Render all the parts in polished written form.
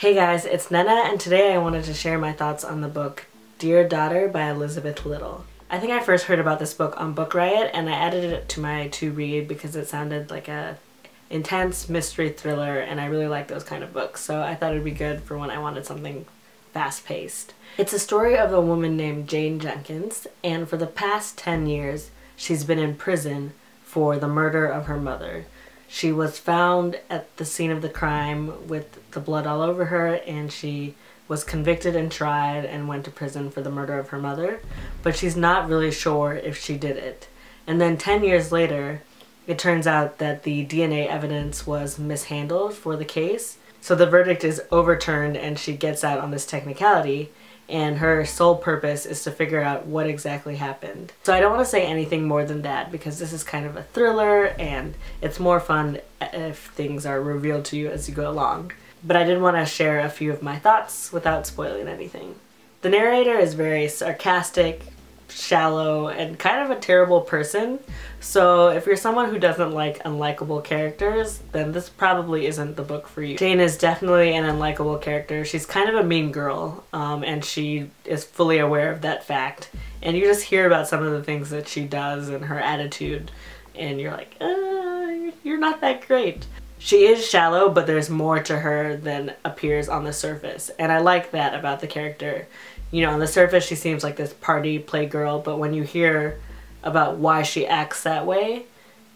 Hey guys, it's Nena, and today I wanted to share my thoughts on the book Dear Daughter by Elizabeth Little. I think I first heard about this book on Book Riot, and I added it to my to-read because it sounded like a intense mystery thriller, and I really like those kind of books, so I thought it'd be good for when I wanted something fast-paced. It's a story of a woman named Jane Jenkins, and for the past 10 years, she's been in prison for the murder of her mother. She was found at the scene of the crime with the blood all over her, and she was convicted and tried and went to prison for the murder of her mother, but she's not really sure if she did it. And then 10 years later, it turns out that the DNA evidence was mishandled for the case, so the verdict is overturned and she gets out on this technicality, and her sole purpose is to figure out what exactly happened. So I don't want to say anything more than that because this is kind of a thriller and it's more fun if things are revealed to you as you go along. But I did want to share a few of my thoughts without spoiling anything. The narrator is very sarcastic, shallow, and kind of a terrible person, so if you're someone who doesn't like unlikable characters, then this probably isn't the book for you. Jane is definitely an unlikable character. She's kind of a mean girl, and she is fully aware of that fact, and you just hear about some of the things that she does and her attitude, and you're like, you're not that great. She is shallow, but there's more to her than appears on the surface, and I like that about the character. You know, on the surface she seems like this party playgirl, but when you hear about why she acts that way,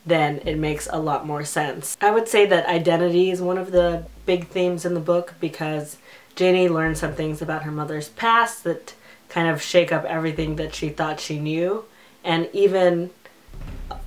then it makes a lot more sense. I would say that identity is one of the big themes in the book because Janie learns some things about her mother's past that kind of shake up everything that she thought she knew, and even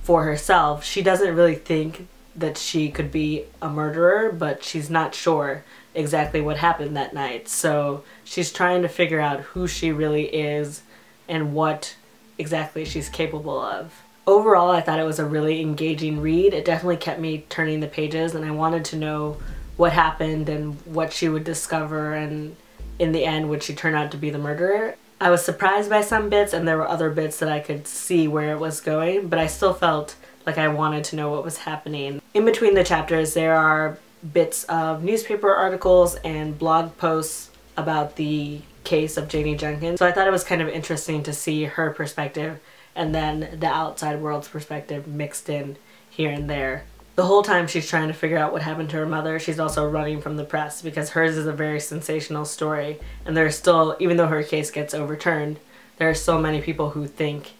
for herself, she doesn't really think that she could be a murderer, but she's not sure exactly what happened that night. So she's trying to figure out who she really is and what exactly she's capable of. Overall, I thought it was a really engaging read. It definitely kept me turning the pages, and I wanted to know what happened and what she would discover, and in the end, would she turn out to be the murderer? I was surprised by some bits, and there were other bits that I could see where it was going, but I still felt like I wanted to know what was happening. In between the chapters, there are bits of newspaper articles and blog posts about the case of Janie Jenkins. So I thought it was kind of interesting to see her perspective and then the outside world's perspective mixed in here and there. The whole time she's trying to figure out what happened to her mother, she's also running from the press because hers is a very sensational story, and there's still, even though her case gets overturned, there are so many people who think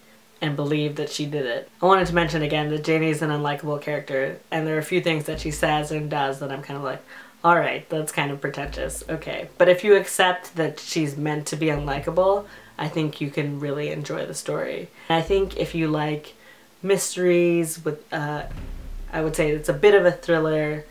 and believe that she did it. I wanted to mention again that Janie is an unlikable character, and there are a few things that she says and does that I'm kind of like, alright, that's kind of pretentious, okay. But if you accept that she's meant to be unlikable, I think you can really enjoy the story. And I think if you like mysteries with, I would say it's a bit of a thriller,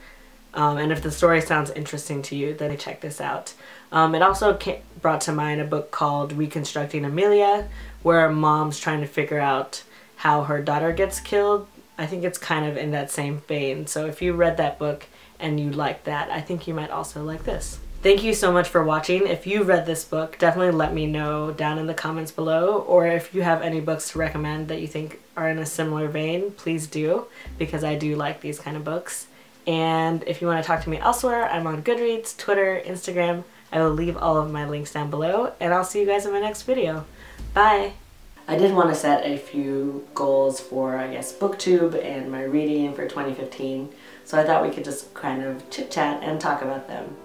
and if the story sounds interesting to you, then check this out. It also brought to mind a book called Reconstructing Amelia, where a mom's trying to figure out how her daughter gets killed. I think it's kind of in that same vein, so if you read that book and you like that, I think you might also like this. Thank you so much for watching. If you read this book, definitely let me know down in the comments below, or if you have any books to recommend that you think are in a similar vein, please do, because I do like these kind of books. And if you want to talk to me elsewhere, I'm on Goodreads, Twitter, Instagram. I will leave all of my links down below, and I'll see you guys in my next video. Bye! I did want to set a few goals for, I guess, BookTube and my reading for 2015, so I thought we could just kind of chit-chat and talk about them.